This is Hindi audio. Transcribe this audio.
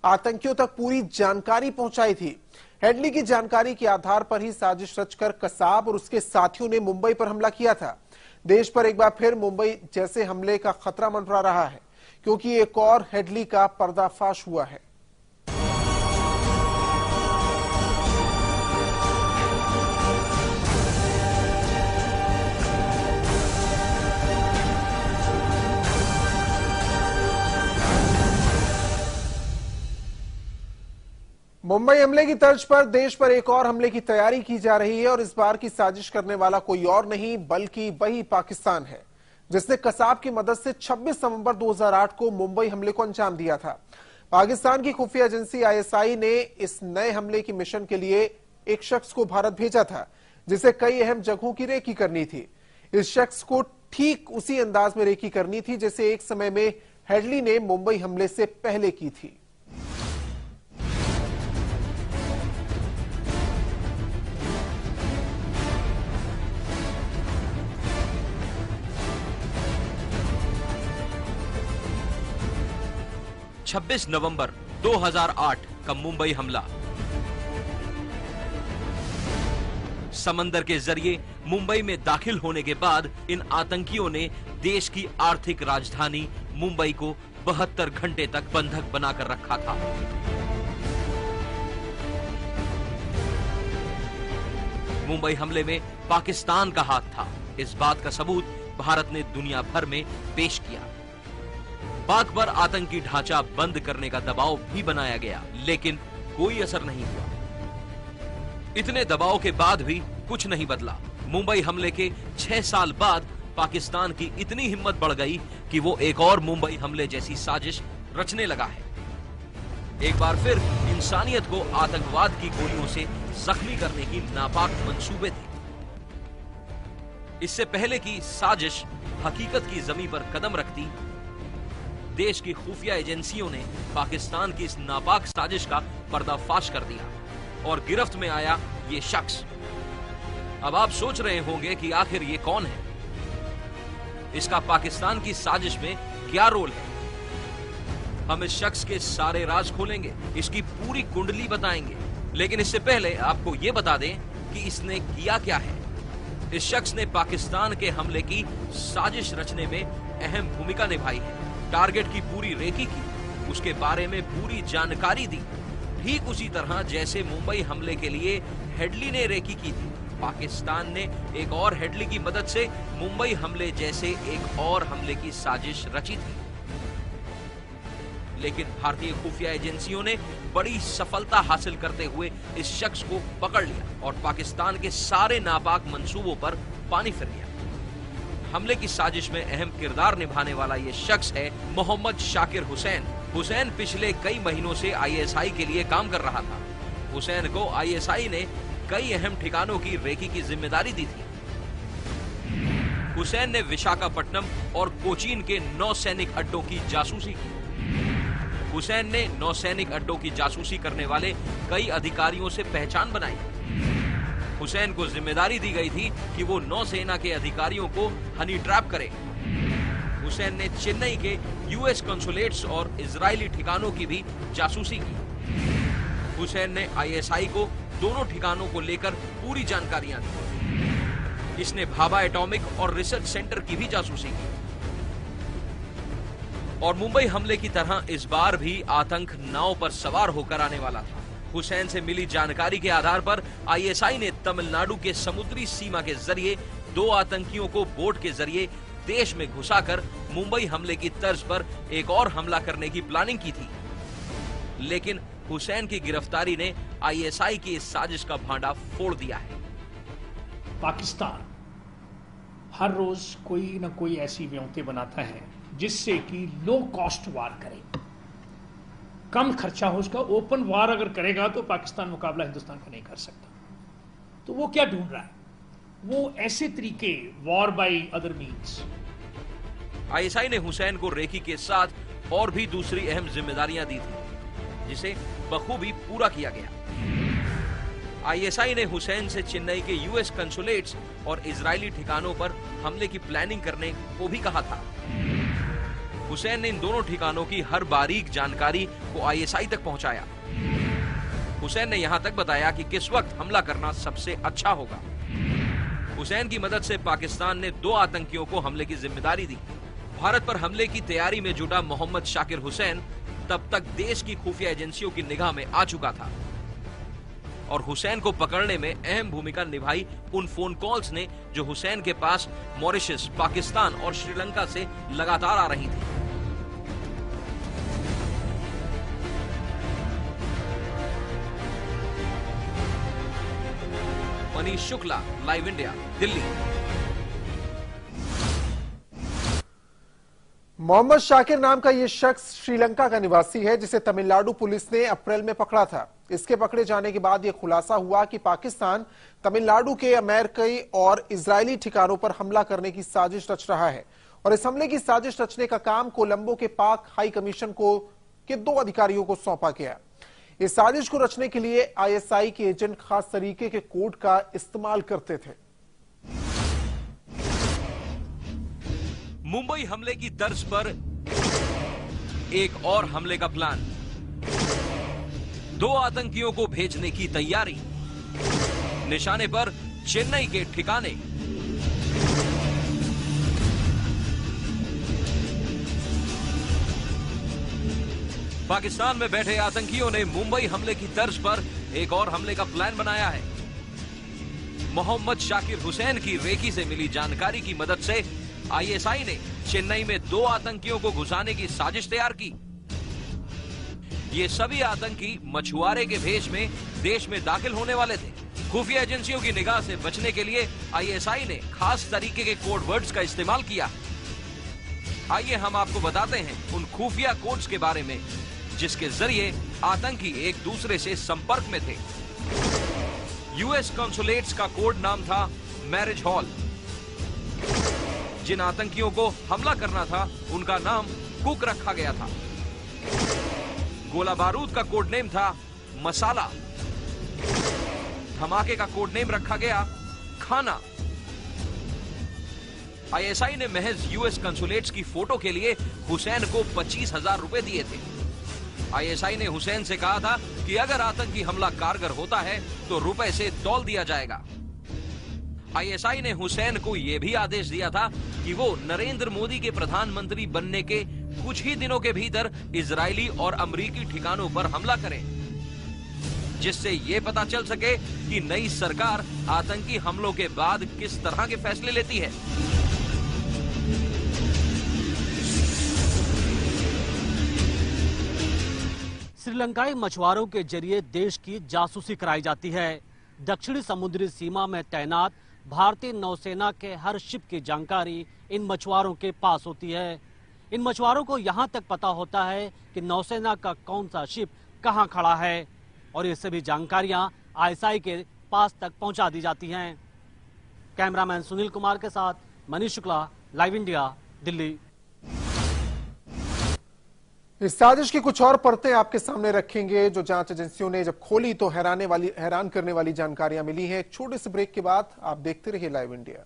आतंकियों तक पूरी जानकारी पहुंचाई थी। हेडली की जानकारी के आधार पर ही साजिश रचकर कसाब और उसके साथियों ने मुंबई पर हमला किया था। देश पर एक बार फिर मुंबई जैसे हमले का खतरा मंडरा रहा है, क्योंकि एक और हेडली का पर्दाफाश हुआ है। मुंबई हमले की तर्ज पर देश पर एक और हमले की तैयारी की जा रही है और इस बार की साजिश करने वाला कोई और नहीं बल्कि वही पाकिस्तान है, जिसने कसाब की मदद से 26 नवंबर 2008 को मुंबई हमले को अंजाम दिया था। पाकिस्तान की खुफिया एजेंसी आईएसआई ने इस नए हमले की मिशन के लिए एक शख्स को भारत भेजा था, जिसे कई अहम जगहों की रेकी करनी थी। इस शख्स को ठीक उसी अंदाज में रेकी करनी थी जैसे एक समय में हेडली ने मुंबई हमले से पहले की थी। छब्बीस नवंबर 2008 का मुंबई हमला। समंदर के जरिए मुंबई में दाखिल होने के बाद इन आतंकियों ने देश की आर्थिक राजधानी मुंबई को 72 घंटे तक बंधक बनाकर रखा था। मुंबई हमले में पाकिस्तान का हाथ था, इस बात का सबूत भारत ने दुनिया भर में पेश किया। पाक पर आतंकी ढांचा बंद करने का दबाव भी बनाया गया, लेकिन कोई असर नहीं हुआ। इतने दबाव के बाद भी कुछ नहीं बदला। मुंबई हमले के 6 साल बाद पाकिस्तान की इतनी हिम्मत बढ़ गई कि वो एक और मुंबई हमले जैसी साजिश रचने लगा है। एक बार फिर इंसानियत को आतंकवाद की गोलियों से जख्मी करने की नापाक मंसूबे थे। इससे पहले की साजिश हकीकत की जमीन पर कदम रखती, देश की खुफिया एजेंसियों ने पाकिस्तान की इस नापाक साजिश का पर्दाफाश कर दिया और गिरफ्त में आया ये शख्स। अब आप सोच रहे होंगे कि आखिर ये कौन है, इसका पाकिस्तान की साजिश में क्या रोल है। हम इस शख्स के सारे राज खोलेंगे, इसकी पूरी कुंडली बताएंगे, लेकिन इससे पहले आपको ये बता दें कि इसने किया क्या है। इस शख्स ने पाकिस्तान के हमले की साजिश रचने में अहम भूमिका निभाई है। टारगेट की पूरी रेकी की, उसके बारे में पूरी जानकारी दी, ठीक उसी तरह जैसे मुंबई हमले के लिए हेडली ने रेकी की थी। पाकिस्तान ने एक और हेडली की मदद से मुंबई हमले जैसे एक और हमले की साजिश रची थी, लेकिन भारतीय खुफिया एजेंसियों ने बड़ी सफलता हासिल करते हुए इस शख्स को पकड़ लिया और पाकिस्तान के सारे नापाक मंसूबों पर पानी फिर गया। हमले की साजिश में अहम किरदार निभाने वाला ये शख्स है मोहम्मद शाकिर हुसैन। हुसैन पिछले कई महीनों से आईएसआई के लिए काम कर रहा था। हुसैन को आईएसआई ने कई अहम ठिकानों की रेकी की जिम्मेदारी दी थी। हुसैन ने विशाखापट्टनम और कोचीन के 9 सैनिक अड्डों की जासूसी की। हुसैन ने 9 सैनिक अड्डों की जासूसी करने वाले कई अधिकारियों से पहचान बनाई। हुसैन को जिम्मेदारी दी गई थी कि वो नौसेना के अधिकारियों को हनी ट्रैप करे। हुसैन ने चेन्नई के यूएस कंसुलेट्स और इजरायली ठिकानों की भी जासूसी की। हुसैन ने आईएसआई को दोनों ठिकानों को लेकर पूरी जानकारियां दी। इसने भाभा एटॉमिक और रिसर्च सेंटर की भी जासूसी की। और मुंबई हमले की तरह इस बार भी आतंक नाव पर सवार होकर आने वाला था। हुसैन से मिली जानकारी के आधार पर आईएसआई ने तमिलनाडु के समुद्री सीमा के जरिए 2 आतंकियों को बोट के जरिए देश में घुसाकर मुंबई हमले की तर्ज पर एक और हमला करने की प्लानिंग की थी। लेकिन हुसैन की गिरफ्तारी ने आईएसआई की इस साजिश का भांडा फोड़ दिया है। पाकिस्तान हर रोज कोई न कोई ऐसी व्यवस्था बनाता है जिससे कि लो कॉस्ट वार करे, कम खर्चा हो उसका। ओपन वार अगर करेगा तो पाकिस्तान मुकाबला हिंदुस्तान का नहीं कर सकता। तो वो क्या ढूंढ रहा है? वो ऐसे तरीके, war by other means. ISI ने हुसैन को रेकी के साथ और भी दूसरी अहम जिम्मेदारियां दी थी, जिसे बखूबी पूरा किया गया। आईएसआई ने हुसैन से चेन्नई के यूएस कंसुलेट्स और इजरायली ठिकानों पर हमले की प्लानिंग करने को भी कहा था। हुसैन ने इन दोनों ठिकानों की हर बारीक जानकारी को आईएसआई तक पहुंचाया। हुसैन ने यहां तक बताया कि किस वक्त हमला करना सबसे अच्छा होगा। हुसैन की मदद से पाकिस्तान ने 2 आतंकियों को हमले की जिम्मेदारी दी। भारत पर हमले की तैयारी में जुटा मोहम्मद शाकिर हुसैन तब तक देश की खुफिया एजेंसियों की निगाह में आ चुका था और हुसैन को पकड़ने में अहम भूमिका निभाई उन फोन कॉल्स ने जो हुसैन के पास मॉरिशस, पाकिस्तान और श्रीलंका से लगातार आ रही थी। Manish Shukla, Live India, Delhi. मोहम्मद शाकिर नाम का यह शख्स श्रीलंका का निवासी है जिसे तमिलनाडु पुलिस ने अप्रैल में पकड़ा था। इसके पकड़े जाने के बाद यह खुलासा हुआ कि पाकिस्तान तमिलनाडु के अमेरिकी और इजरायली ठिकानों पर हमला करने की साजिश रच रहा है और इस हमले की साजिश रचने का काम कोलंबो के पाक हाई कमीशन के 2 अधिकारियों को सौंपा गया। इस साजिश को रचने के लिए आईएसआई के एजेंट खास तरीके के कोड का इस्तेमाल करते थे। मुंबई हमले की तर्ज पर एक और हमले का प्लान, 2 आतंकियों को भेजने की तैयारी, निशाने पर चेन्नई के ठिकाने। पाकिस्तान में बैठे आतंकियों ने मुंबई हमले की तर्ज पर एक और हमले का प्लान बनाया है। मोहम्मद शाकिर हुसैन की रेकी से मिली जानकारी की मदद से आईएसआई ने चेन्नई में 2 आतंकियों को घुसाने की साजिश तैयार की। ये सभी आतंकी मछुआरे के भेष में देश में दाखिल होने वाले थे। खुफिया एजेंसियों की निगाह से बचने के लिए आईएसआई ने खास तरीके के कोड वर्ड्स का इस्तेमाल किया। आइए हम आपको बताते हैं उन खुफिया कोड्स के बारे में जिसके जरिए आतंकी एक दूसरे से संपर्क में थे। यूएस कॉन्सुलेट्स का कोड नाम था मैरिज हॉल। जिन आतंकियों को हमला करना था उनका नाम कुक रखा गया था। गोला बारूद का कोड नेम था मसाला। धमाके का कोड नेम रखा गया खाना। आईएसआई ने महज यूएस कंसुलेट्स की फोटो के लिए हुसैन को 25,000 रुपए दिए थे। आईएसआई ने हुसैन से कहा था कि अगर आतंकी हमला कारगर होता है तो रुपए से तौल दिया जाएगा। आईएसआई ने हुसैन को यह भी आदेश दिया था कि वो नरेंद्र मोदी के प्रधानमंत्री बनने के कुछ ही दिनों के भीतर इजरायली और अमेरिकी ठिकानों पर हमला करें, जिससे ये पता चल सके कि नई सरकार आतंकी हमलों के बाद किस तरह के फैसले लेती है। श्रीलंकाई मछुआरों के जरिए देश की जासूसी कराई जाती है। दक्षिणी समुद्री सीमा में तैनात भारतीय नौसेना के हर शिप की जानकारी इन मछुआरों के पास होती है। इन मछुआरों को यहां तक पता होता है कि नौसेना का कौन सा शिप कहां खड़ा है और ये सभी जानकारियां आईएसआई के पास तक पहुंचा दी जाती हैं। कैमरामैन सुनील कुमार के साथ मनीष शुक्ला, लाइव इंडिया, दिल्ली। इस साजिश की कुछ और परतें आपके सामने रखेंगे जो जांच एजेंसियों ने जब खोली तो हैरान करने वाली जानकारियां मिली हैं। एक छोटे से ब्रेक के बाद आप देखते रहिए लाइव इंडिया।